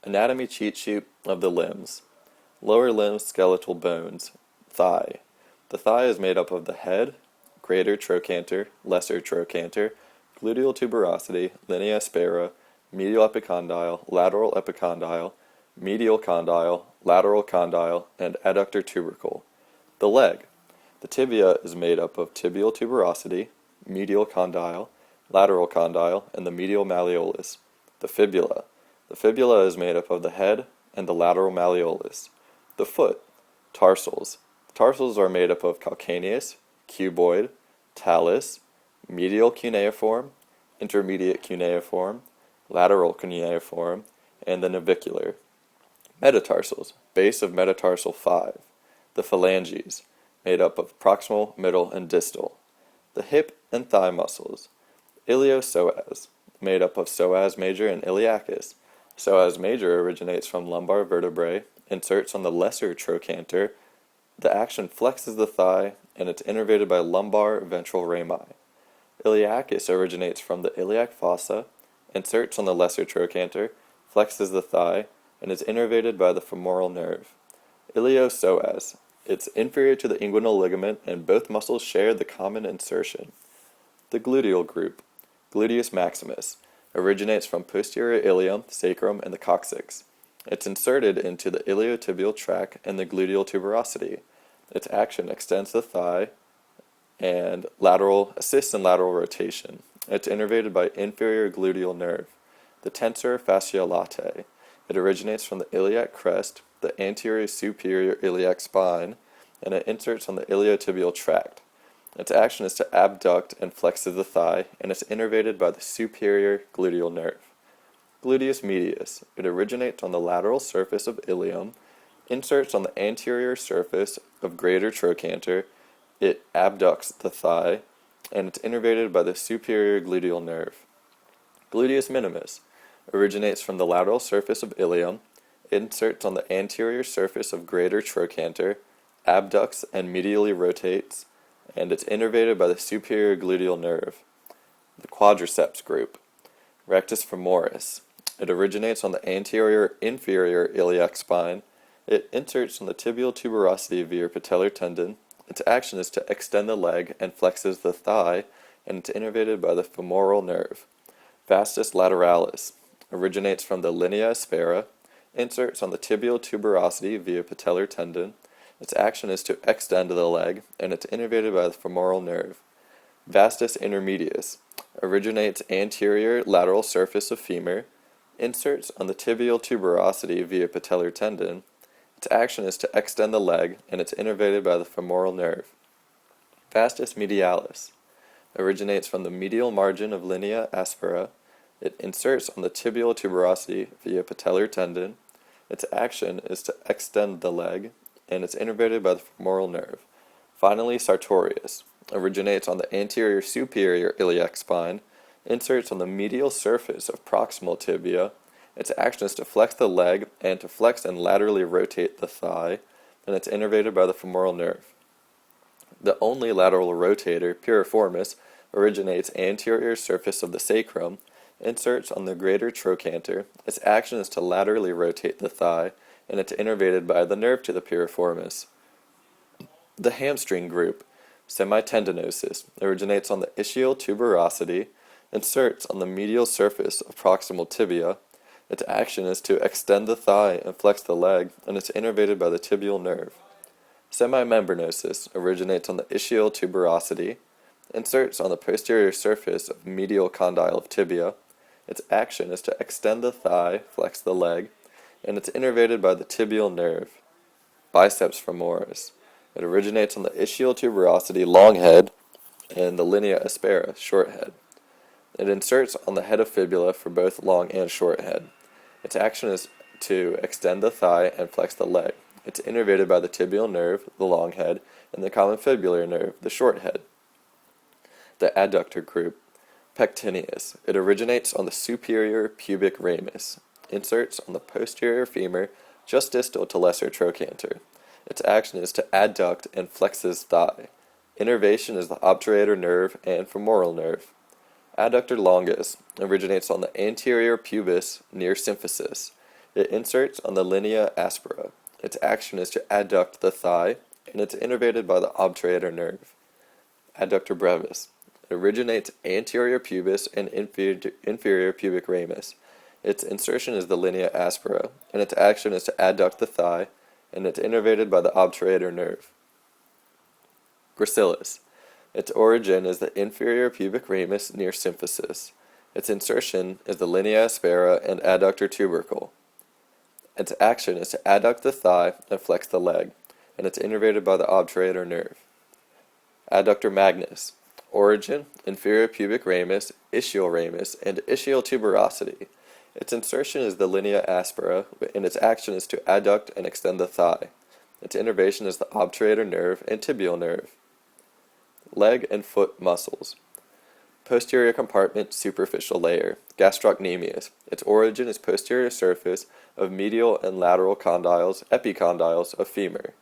Anatomy cheat sheet of the limbs. Lower limb skeletal bones. Thigh. The thigh is made up of the head, greater trochanter, lesser trochanter, gluteal tuberosity, linea aspera, medial epicondyle, lateral epicondyle, medial condyle, lateral condyle, and adductor tubercle. The leg. The tibia is made up of tibial tuberosity, medial condyle, lateral condyle, and the medial malleolus. The fibula. The fibula is made up of the head and the lateral malleolus. The foot. Tarsals. Tarsals are made up of calcaneus, cuboid, talus, medial cuneiform, intermediate cuneiform, lateral cuneiform, and the navicular. Metatarsals. Base of metatarsal 5. The phalanges, made up of proximal, middle, and distal. The hip and thigh muscles. Iliopsoas, made up of psoas major and iliacus. Psoas major originates from lumbar vertebrae, inserts on the lesser trochanter. The action flexes the thigh, and it's innervated by lumbar ventral rami. Iliacus originates from the iliac fossa, inserts on the lesser trochanter, flexes the thigh, and is innervated by the femoral nerve. Iliopsoas. It's inferior to the inguinal ligament, and both muscles share the common insertion. The gluteal group. Gluteus Maximus originates from posterior ilium, sacrum, and the coccyx. It's inserted into the iliotibial tract and the gluteal tuberosity. Its action extends the thigh and assists in lateral rotation. It's innervated by inferior gluteal nerve. The tensor fasciolatae. It originates from the iliac crest, the anterior superior iliac spine, and it inserts on the iliotibial tract. Its action is to abduct and flexes the thigh, and it's innervated by the superior gluteal nerve. Gluteus Medius. It originates on the lateral surface of ilium, inserts on the anterior surface of greater trochanter, it abducts the thigh, and it's innervated by the superior gluteal nerve. Gluteus Minimus. Originates from the lateral surface of ilium, inserts on the anterior surface of greater trochanter, abducts and medially rotates, and it's innervated by the superior gluteal nerve. The Quadriceps group. Rectus Femoris. It originates on the anterior inferior iliac spine. It inserts on the tibial tuberosity via patellar tendon. Its action is to extend the leg and flexes the thigh, and it's innervated by the femoral nerve. Vastus lateralis. Originates from the linea aspera. Inserts on the tibial tuberosity via patellar tendon. Its action is to extend the leg, and it's innervated by the femoral nerve. Vastus intermedius. Originates anterior lateral surface of femur. Inserts on the tibial tuberosity via patellar tendon. Its action is to extend the leg, and it's innervated by the femoral nerve. Vastus medialis. Originates from the medial margin of linea aspera. It inserts on the tibial tuberosity via patellar tendon. Its action is to extend the leg, and it's innervated by the femoral nerve. Finally, Sartorius. Originates on the anterior superior iliac spine, inserts on the medial surface of proximal tibia. Its action is to flex the leg and to flex and laterally rotate the thigh, and it's innervated by the femoral nerve. The only lateral rotator, Piriformis, originates anterior surface of the sacrum, inserts on the greater trochanter. Its action is to laterally rotate the thigh, and it's innervated by the nerve to the piriformis. The hamstring group, semitendinosus, originates on the ischial tuberosity, inserts on the medial surface of proximal tibia. Its action is to extend the thigh and flex the leg, and it's innervated by the tibial nerve. Semimembranosus originates on the ischial tuberosity, inserts on the posterior surface of medial condyle of tibia. Its action is to extend the thigh, flex the leg, and it's innervated by the tibial nerve. Biceps femoris. It originates on the ischial tuberosity long head and the linea aspera short head. It inserts on the head of fibula for both long and short head. Its action is to extend the thigh and flex the leg. It's innervated by the tibial nerve, the long head, and the common fibular nerve, the short head. The adductor group. Pectineus. It originates on the superior pubic ramus. Inserts on the posterior femur just distal to lesser trochanter. Its action is to adduct and flexes thigh. Innervation is the obturator nerve and femoral nerve. Adductor longus originates on the anterior pubis near symphysis. It inserts on the linea aspera. Its action is to adduct the thigh, and it's innervated by the obturator nerve. Adductor Brevis. It originates anterior pubis and inferior pubic ramus. Its insertion is the linea aspera, and its action is to adduct the thigh, and it's innervated by the obturator nerve. Gracilis. Its origin is the inferior pubic ramus near symphysis. Its insertion is the linea aspera and adductor tubercle. Its action is to adduct the thigh and flex the leg, and it's innervated by the obturator nerve. Adductor magnus. Origin, inferior pubic ramus, ischial ramus, and ischial tuberosity. Its insertion is the linea aspera, and its action is to adduct and extend the thigh. Its innervation is the obturator nerve and tibial nerve. Leg and foot muscles. Posterior compartment superficial layer. Gastrocnemius. Its origin is posterior surface of medial and lateral condyles, epicondyles of femur.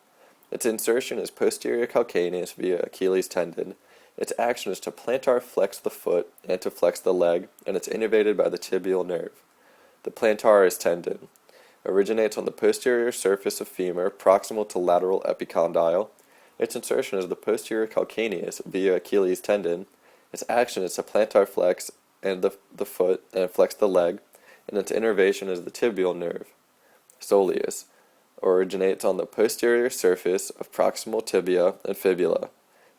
Its insertion is posterior calcaneus via Achilles tendon. Its action is to plantar flex the foot and to flex the leg, and it's innervated by the tibial nerve. The plantaris tendon originates on the posterior surface of femur proximal to lateral epicondyle. Its insertion is the posterior calcaneus via Achilles tendon. Its action is to plantar flex and the foot and flex the leg, and its innervation is the tibial nerve. Soleus originates on the posterior surface of proximal tibia and fibula.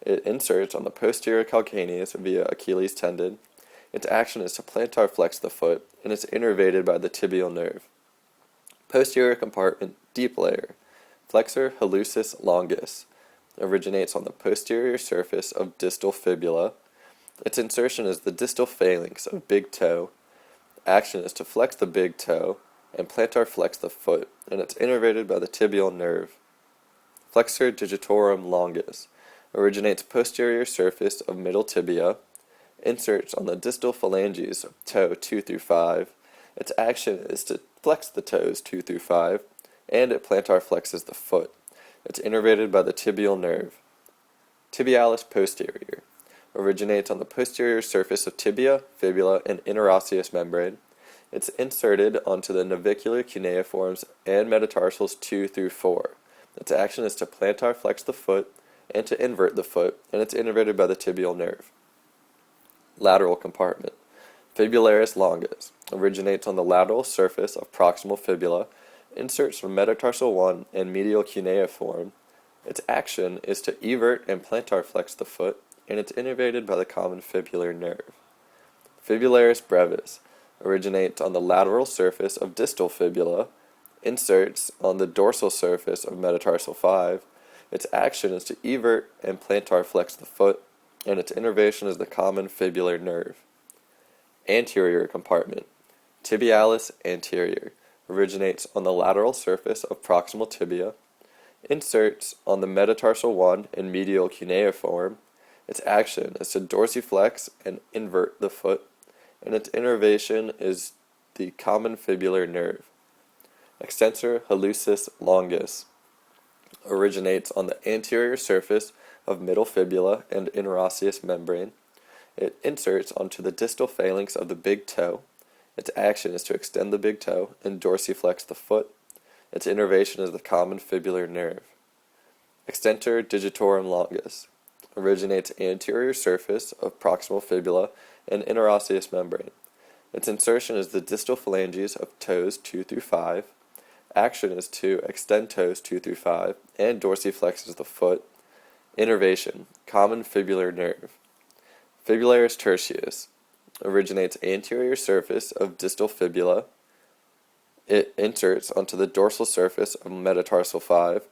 It inserts on the posterior calcaneus via Achilles tendon. Its action is to plantar flex the foot, and it's innervated by the tibial nerve. Posterior compartment deep layer. Flexor Hallucis longus originates on the posterior surface of distal fibula. Its insertion is the distal phalanx of big toe. Action is to flex the big toe and plantar flex the foot, and it's innervated by the tibial nerve. Flexor digitorum longus originates posterior surface of middle tibia, inserts on the distal phalanges of toe 2 through 5. Its action is to flex the toes 2 through 5, and it plantar flexes the foot. It's innervated by the tibial nerve. Tibialis Posterior originates on the posterior surface of tibia, fibula, and interosseous membrane. It's inserted onto the navicular cuneiforms and metatarsals 2 through 4. Its action is to plantar flex the foot and to invert the foot, and it's innervated by the tibial nerve. Lateral compartment. Fibularis longus originates on the lateral surface of proximal fibula, inserts from metatarsal 1 and medial cuneiform. Its action is to evert and plantar flex the foot, and it's innervated by the common fibular nerve. Fibularis brevis originates on the lateral surface of distal fibula, inserts on the dorsal surface of metatarsal 5. Its action is to evert and plantar flex the foot, and its innervation is the common fibular nerve. Anterior compartment. Tibialis anterior originates on the lateral surface of proximal tibia, inserts on the metatarsal 1 and medial cuneiform. Its action is to dorsiflex and invert the foot, and its innervation is the common fibular nerve. Extensor hallucis longus originates on the anterior surface of middle fibula and interosseous membrane. It inserts onto the distal phalanx of the big toe. Its action is to extend the big toe and dorsiflex the foot. Its innervation is the common fibular nerve. Extensor digitorum longus originates anterior surface of proximal fibula and interosseous membrane. Its insertion is the distal phalanges of toes 2 through 5. Action is to extend toes 2 through 5 and dorsiflexes the foot. Innervation, common fibular nerve. Fibularis tertius originates anterior surface of distal fibula. It inserts onto the dorsal surface of metatarsal 5.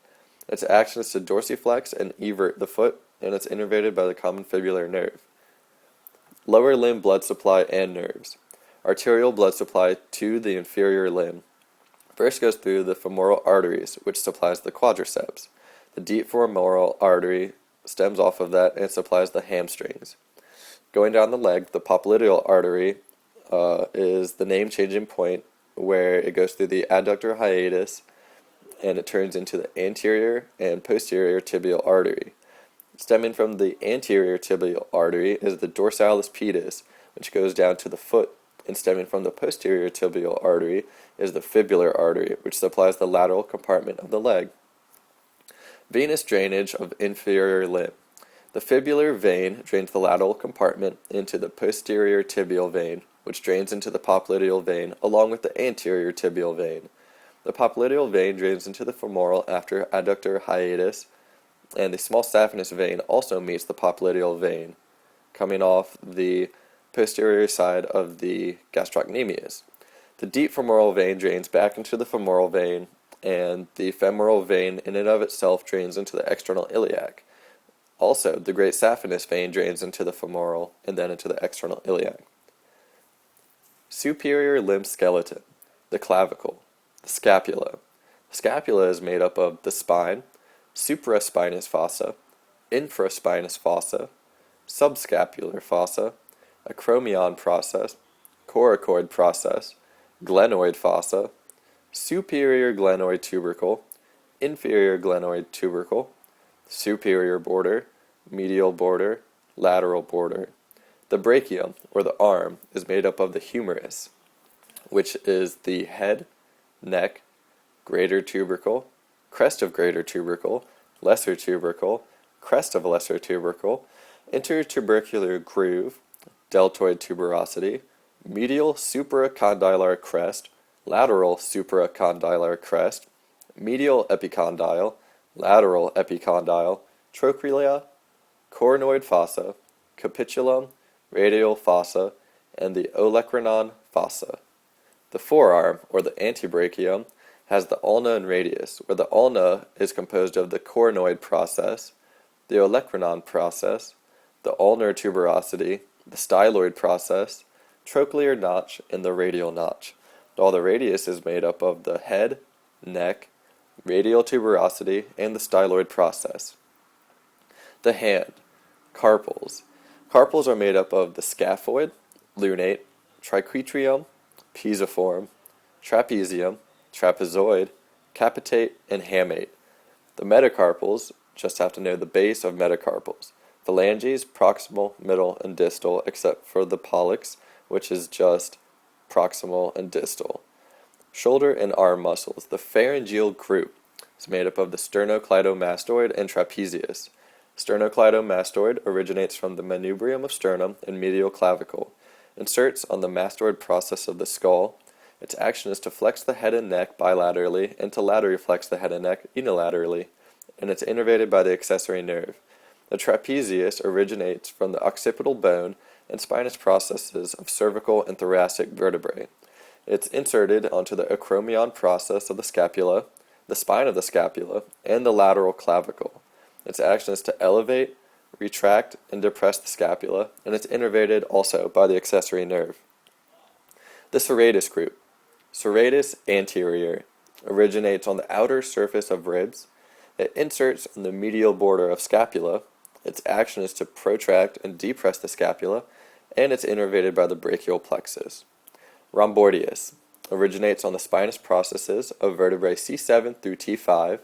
Its action is to dorsiflex and evert the foot, and it's innervated by the common fibular nerve. Lower limb blood supply and nerves. Arterial blood supply to the inferior limb. First goes through the femoral arteries, which supplies the quadriceps. The deep femoral artery stems off of that and supplies the hamstrings. Going down the leg, the popliteal artery is the name-changing point where it goes through the adductor hiatus and it turns into the anterior and posterior tibial artery. Stemming from the anterior tibial artery is the dorsalis pedis, which goes down to the foot and stemming from the posterior tibial artery is the fibular artery, which supplies the lateral compartment of the leg. Venous drainage of inferior limb. The fibular vein drains the lateral compartment into the posterior tibial vein, which drains into the popliteal vein along with the anterior tibial vein. The popliteal vein drains into the femoral after adductor hiatus, and the small saphenous vein also meets the popliteal vein, coming off the posterior side of the gastrocnemius. The deep femoral vein drains back into the femoral vein, and the femoral vein in and of itself drains into the external iliac. Also, the great saphenous vein drains into the femoral and then into the external iliac. Superior limb skeleton. The clavicle. The scapula. The scapula is made up of the spine, supraspinous fossa, infraspinous fossa, subscapular fossa, acromion process, coracoid process, glenoid fossa, superior glenoid tubercle, inferior glenoid tubercle, superior border, medial border, lateral border. The brachium, or the arm, is made up of the humerus, which is the head, neck, greater tubercle, crest of greater tubercle, lesser tubercle, crest of lesser tubercle, intertubercular groove, deltoid tuberosity, medial supracondylar crest, lateral supracondylar crest, medial epicondyle, lateral epicondyle, trochlea, coronoid fossa, capitulum, radial fossa, and the olecranon fossa. The forearm, or the antebrachium, has the ulna and radius, where the ulna is composed of the coronoid process, the olecranon process, the ulnar tuberosity, the styloid process, trochlear notch, and the radial notch, while the radius is made up of the head, neck, radial tuberosity, and the styloid process. The hand. Carpals. Carpals are made up of the scaphoid, lunate, triquetrium, pisiform, trapezium, trapezoid, capitate, and hamate. The metacarpals, just have to know the base of metacarpals. Phalanges, proximal, middle, and distal, except for the pollex, which is just proximal and distal. Shoulder and arm muscles. The pharyngeal group is made up of the sternocleidomastoid and trapezius. Sternocleidomastoid originates from the manubrium of sternum and medial clavicle. Inserts on the mastoid process of the skull. Its action is to flex the head and neck bilaterally and to laterally flex the head and neck unilaterally, and it's innervated by the accessory nerve. The trapezius originates from the occipital bone and spinous processes of cervical and thoracic vertebrae. It's inserted onto the acromion process of the scapula, the spine of the scapula, and the lateral clavicle. Its action is to elevate, retract, and depress the scapula, and it's innervated also by the accessory nerve. The serratus group. Serratus anterior originates on the outer surface of ribs. It inserts on the medial border of scapula. Its action is to protract and depress the scapula, and it's innervated by the brachial plexus. Rhomboideus originates on the spinous processes of vertebrae C7 through T5.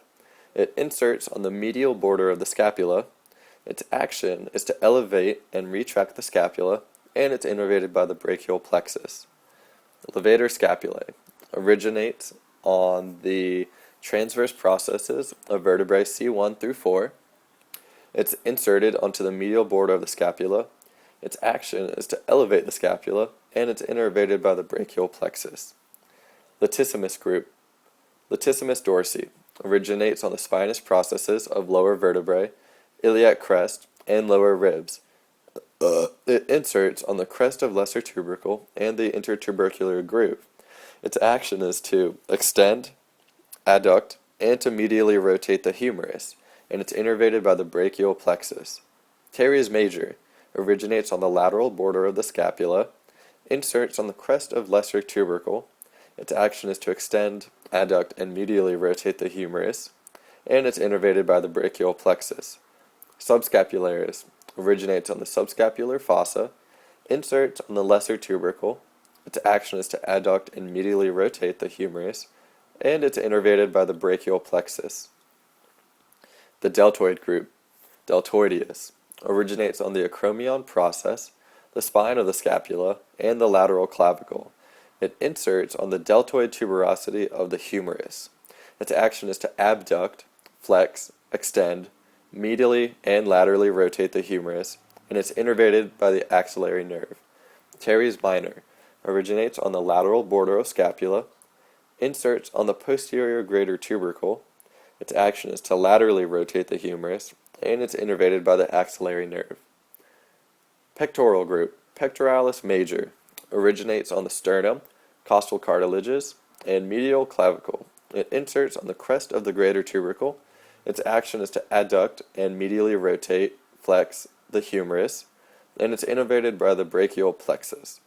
It inserts on the medial border of the scapula. Its action is to elevate and retract the scapula, and it's innervated by the brachial plexus. Levator Scapulae originates on the transverse processes of vertebrae C1 through 4. It's inserted onto the medial border of the scapula. Its action is to elevate the scapula, and it's innervated by the brachial plexus. Latissimus group. Latissimus dorsi originates on the spinous processes of lower vertebrae, iliac crest, and lower ribs. It inserts on the crest of lesser tubercle and the intertubercular groove. Its action is to extend, adduct, and to medially rotate the humerus, and it's innervated by the brachial plexus. Teres Major originates on the lateral border of the scapula, inserts on the crest of lesser tubercle. Its action is to extend, adduct, and medially rotate the humerus, and it's innervated by the brachial plexus. Subscapularis originates on the subscapular fossa, inserts on the lesser tubercle. Its action is to adduct and medially rotate the humerus, and it's innervated by the brachial plexus. The deltoid group, Deltoideus, originates on the acromion process the spine of the scapula, and the lateral clavicle. It inserts on the deltoid tuberosity of the humerus. Its action is to abduct, flex, extend, medially and laterally rotate the humerus, and it's innervated by the axillary nerve. Teres Minor originates on the lateral border of scapula, inserts on the posterior greater tubercle. Its action is to laterally rotate the humerus, and it's innervated by the axillary nerve. Pectoral group, Pectoralis Major, originates on the sternum, costal cartilages, and medial clavicle. It inserts on the crest of the greater tubercle. Its action is to adduct and medially rotate, flex, the humerus, and it's innervated by the brachial plexus.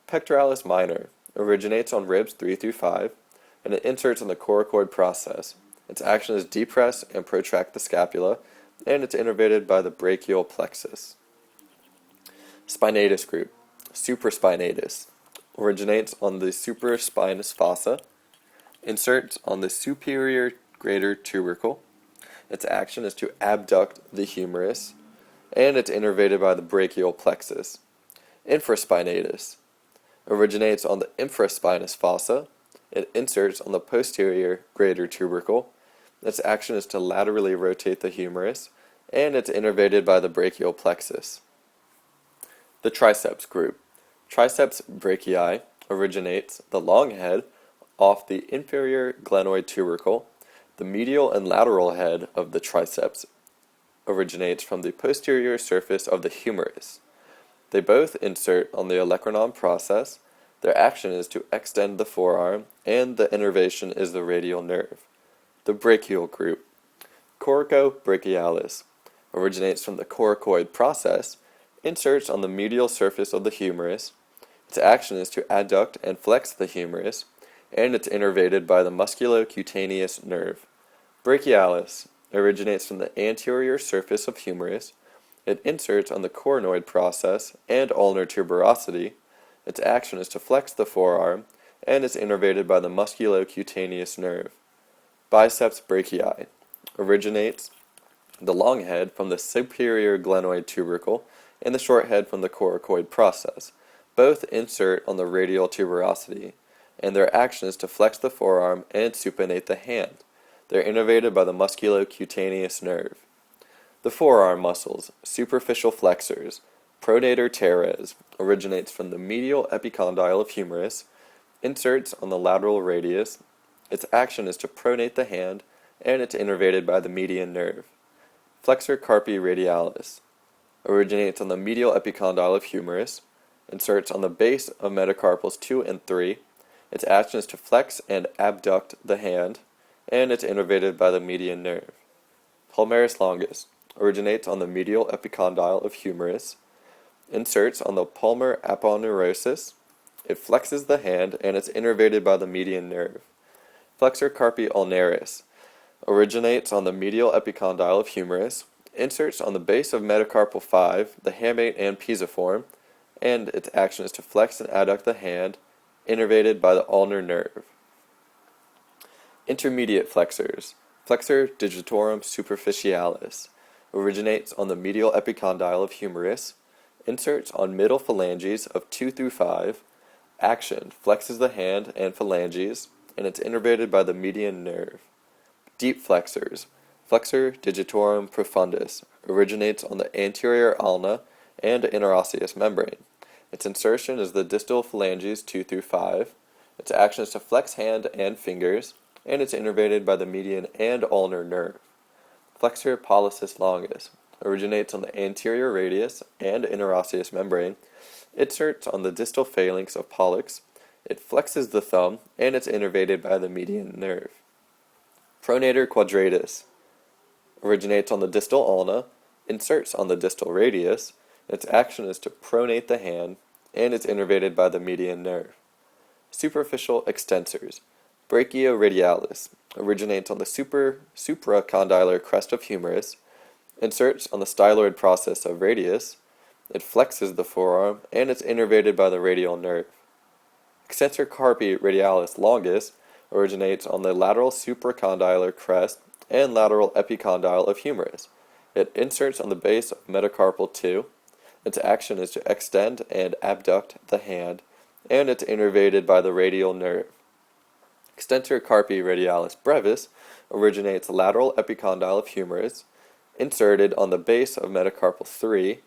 Pectoralis Minor originates on ribs 3 through 5, and it inserts on the coracoid process. Its action is depress and protract the scapula, and it's innervated by the brachial plexus. Spinatus group, supraspinatus, originates on the supraspinous fossa, inserts on the superior greater tubercle. Its action is to abduct the humerus, and it's innervated by the brachial plexus. Infraspinatus originates on the infraspinous fossa. It inserts on the posterior greater tubercle. Its action is to laterally rotate the humerus, and it's innervated by the brachial plexus. The triceps group, Triceps brachii, originates the long head off the inferior glenoid tubercle. The medial and lateral head of the triceps originates from the posterior surface of the humerus. They both insert on the olecranon process. Their action is to extend the forearm, and the innervation is the radial nerve. The brachial group, Coracobrachialis, originates from the coracoid process, inserts on the medial surface of the humerus. Its action is to adduct and flex the humerus, and it's innervated by the musculocutaneous nerve. Brachialis originates from the anterior surface of humerus. It inserts on the coronoid process and ulnar tuberosity. Its action is to flex the forearm, and is innervated by the musculocutaneous nerve. Biceps brachii originates the long head from the superior glenoid tubercle and the short head from the coracoid process. Both insert on the radial tuberosity, and their action is to flex the forearm and supinate the hand. They're innervated by the musculocutaneous nerve. The forearm muscles, superficial flexors, pronator teres, originates from the medial epicondyle of humerus, inserts on the lateral radius. Its action is to pronate the hand, and it's innervated by the median nerve. Flexor carpi radialis originates on the medial epicondyle of humerus, inserts on the base of metacarpals 2 and 3. Its action is to flex and abduct the hand, and it's innervated by the median nerve. Palmaris longus originates on the medial epicondyle of humerus, inserts on the palmar aponeurosis. It flexes the hand, and it's innervated by the median nerve. Flexor carpi ulnaris originates on the medial epicondyle of humerus, inserts on the base of metacarpal 5, the hamate and pisiform, and its action is to flex and adduct the hand, innervated by the ulnar nerve. Intermediate flexors, Flexor digitorum superficialis, originates on the medial epicondyle of humerus, inserts on middle phalanges of 2 through 5, action flexes the hand and phalanges, and it's innervated by the median nerve. Deep flexors, Flexor digitorum profundus, originates on the anterior ulna and interosseous membrane. Its insertion is the distal phalanges 2 through 5. Its action is to flex hand and fingers, and it's innervated by the median and ulnar nerve. Flexor pollicis longus originates on the anterior radius and interosseous membrane. It inserts on the distal phalanx of pollex. It flexes the thumb, and it's innervated by the median nerve. Pronator quadratus originates on the distal ulna, inserts on the distal radius. Its action is to pronate the hand, and it's innervated by the median nerve. Superficial extensors, brachioradialis, originates on the supracondylar crest of humerus, inserts on the styloid process of radius. It flexes the forearm, and it's innervated by the radial nerve. Extensor carpi radialis longus originates on the lateral supracondylar crest and lateral epicondyle of humerus. It inserts on the base of metacarpal 2. Its action is to extend and abduct the hand, and it's innervated by the radial nerve. Extensor carpi radialis brevis originates lateral epicondyle of humerus, inserted on the base of metacarpal 3.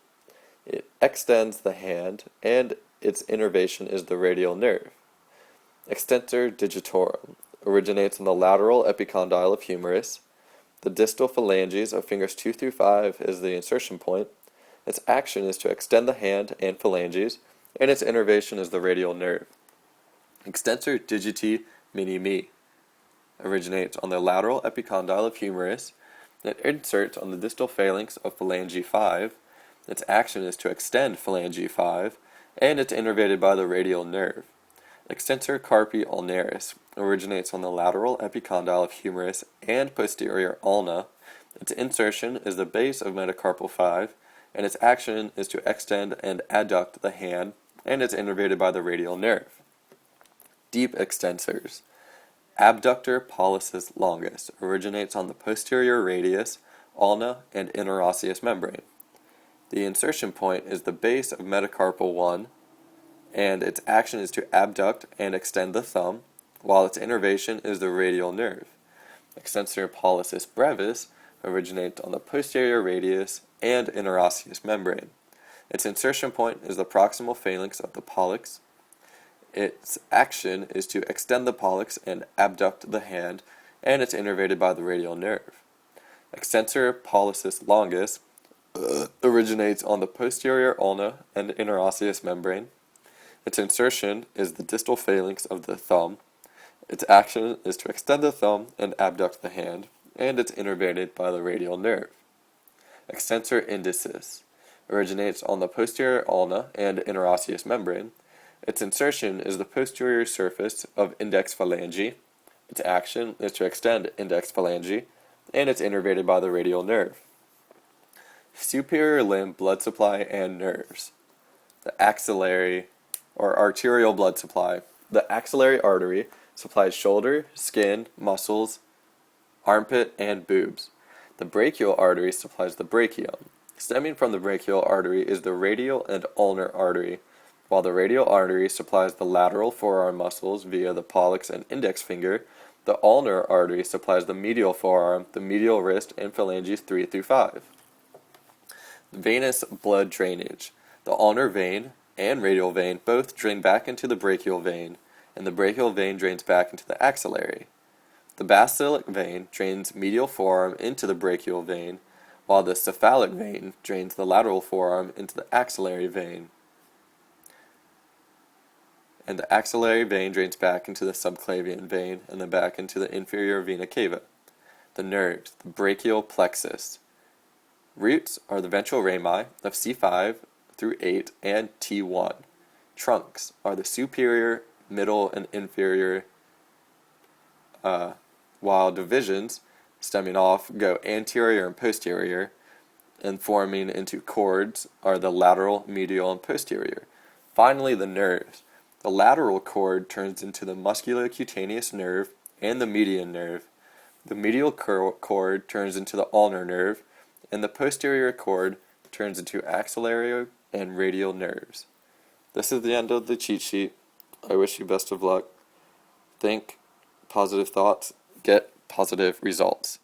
It extends the hand, and its innervation is the radial nerve. Extensor digitorum originates on the lateral epicondyle of humerus. The distal phalanges of fingers 2 through 5 is the insertion point. Its action is to extend the hand and phalanges, and its innervation is the radial nerve. Extensor digiti minimi originates on the lateral epicondyle of humerus. It inserts on the distal phalanx of phalange 5. Its action is to extend phalange 5, and it's innervated by the radial nerve. Extensor carpi ulnaris originates on the lateral epicondyle of humerus and posterior ulna. Its insertion is the base of metacarpal 5, and its action is to extend and adduct the hand, and it's innervated by the radial nerve. Deep extensors. Adductor longus originates on the posterior radius, ulna, and interosseous membrane. The insertion point is the base of metacarpal 1, and its action is to abduct and extend the thumb, while its innervation is the radial nerve. Extensor brevis originates on the posterior radius and interosseous membrane. Its insertion point is the proximal phalanx of the pollex. Its action is to extend the pollex and abduct the hand, and it's innervated by the radial nerve. Extensor longus originates on the posterior ulna and interosseous membrane. Its insertion is the distal phalanx of the thumb. Its action is to extend the thumb and abduct the hand, and it's innervated by the radial nerve. Extensor indicis originates on the posterior ulna and interosseous membrane. Its insertion is the posterior surface of index phalange. Its action is to extend index phalange, and it's innervated by the radial nerve. Superior limb blood supply and nerves. The axillary or arterial blood supply. The axillary artery supplies shoulder, skin, muscles, armpit, and boobs. The brachial artery supplies the brachium. Stemming from the brachial artery is the radial and ulnar artery, while the radial artery supplies the lateral forearm muscles via the pollex and index finger. The ulnar artery supplies the medial forearm, the medial wrist, and phalanges 3 through 5. Venous blood drainage. The ulnar vein and radial vein both drain back into the brachial vein, and the brachial vein drains back into the axillary. The basilic vein drains medial forearm into the brachial vein, while the cephalic vein drains the lateral forearm into the axillary vein. And the axillary vein drains back into the subclavian vein, and then back into the inferior vena cava. The nerves. The brachial plexus. Roots are the ventral rami of C5 through 8 and T1. Trunks are the superior, middle, and inferior, while divisions, stemming off, go anterior and posterior, and forming into cords are the lateral, medial, and posterior. Finally, the nerves. The lateral cord turns into the musculocutaneous nerve and the median nerve. The medial cord turns into the ulnar nerve, and the posterior cord turns into axillary and radial nerves. This is the end of the cheat sheet. I wish you best of luck. Think positive thoughts, get positive results.